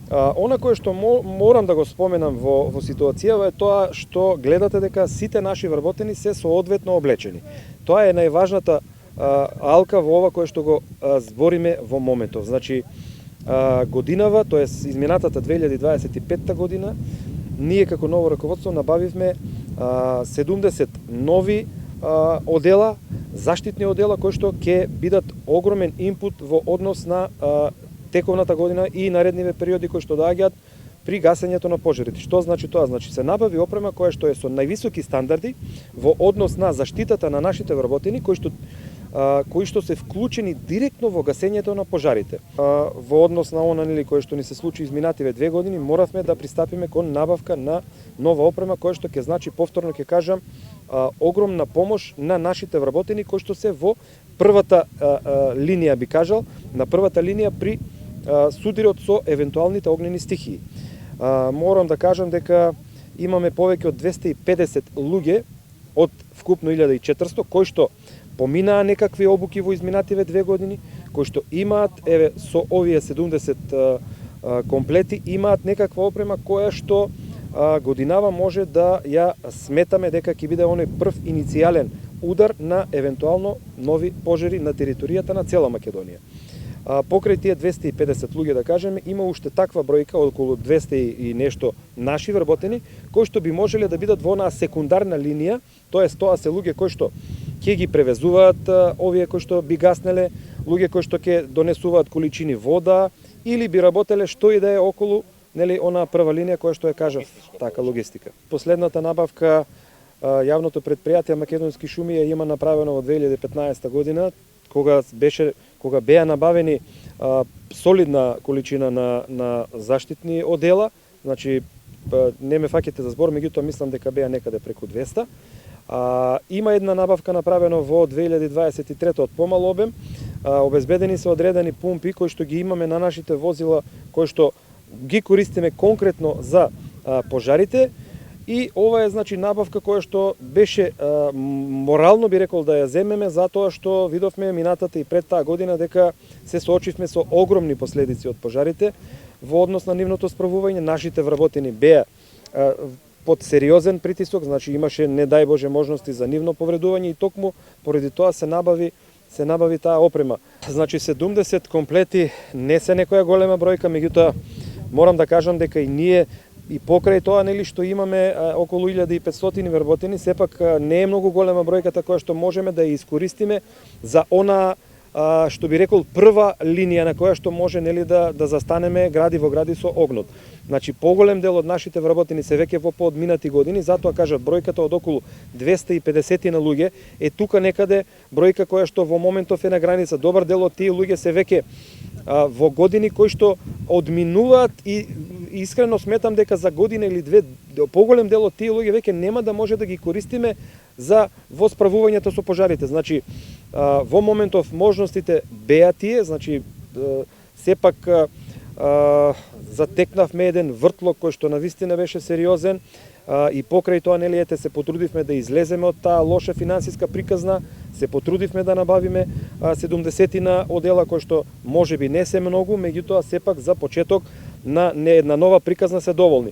Она кое што морам да го споменам во ситуацијава е тоа што гледате дека сите наши вработени се соодветно облечени. Тоа е најважната алка во ова кое што го збориме во моментов. Значи, годинава, тоест изминатата 2025 година, ние како ново раководство набавивме 70 нови одела, заштитни одела кои што ќе бидат огромен инпут во однос на тековната година и наредниве периоди кои што доаѓаат при гасењето на пожарите. Што значи тоа? Значи се набави опрема која што е со највисоки стандарди во однос на заштитата на нашите вработени кои што се вклучени директно во гасењето на пожарите. Во однос на она кој што ни се случи изминативе 2 години, моравме да пристапиме кон набавка на нова опрема која што ќе значи, повторно ќе кажам, огромна помош на нашите вработени кои што се во првата линија, би кажал, на првата линија при судирот со евентуалните огнени стихии. Морам да кажам дека имаме повеќе од 250 луѓе од вкупно 1400 кои што поминаа некакви обуки во изминативе 2 години, кои што имаат, со овие 70 комплети, имаат некаква опрема која што годинава може да ја сметаме дека ќе биде оној прв иницијален удар на евентуално нови пожари на територијата на цела Македонија. Покрај тие 250 луѓе, да кажеме, има уште таква бројка, околу 200 и нешто наши вработени, кои што би можеле да бидат во онаа секундарна линија, тоест тоа се луѓе кои што ќе ги превезуваат овие кои што би гаснеле, луѓе кои што ќе донесуваат количини вода или би работеле што и да е околу, онаа прва линија која што ја кажав, така логистика. Последната набавка јавното предпријатие Македонски шуми ја има направено во 2015 година, кога беа набавени солидна количина на заштитни одела, значи не ме фаќате за збор, меѓутоа мислам дека беа некаде преку 200. Има една набавка направено во 2023 од помал обем, обезбедени се одредени пумпи кои што ги имаме на нашите возила, кои што ги користиме конкретно за пожарите, и ова е значи набавка која што беше морално, би рекол, да ја земеме, затоа што видовме минатата и пред таа година дека се соочивме со огромни последици од пожарите во однос на нивното справување. Нашите вработени беа под сериозен притисок, значи имаше, не дај Боже, можности за нивно повредување, и токму поради тоа се набави таа опрема. Значи 70 комплети не се некоја голема бројка, меѓутоа морам да кажам дека и ние и покрај тоа што имаме околу 1500 вработени, сепак не е многу голема бројката која што можеме да ја искористиме за она што би рекол прва линија на која што може да застанеме гради во гради со огнот. Значи поголем дел од нашите вработени се веќе во поодминати години, затоа кажав бројката од околу 250 на луѓе е тука некаде бројка која што во моментов е на граница. Добар дел од тие луѓе се веќе во години кои што одминуваат, и искрено сметам дека за година или две поголем дел од тие луѓе веќе нема да може да ги користиме за во справувањето со пожарите. Значи во моментов можностите беа тие, значи сепак затекнавме еден вртлок кој што навистина беше сериозен, и покрај тоа се потрудивме да излеземе од таа лоша финансиска приказна, се потрудивме да набавиме 70 одела кои што можеби не се многу, меѓутоа сепак за почеток на една нова приказна се доволни.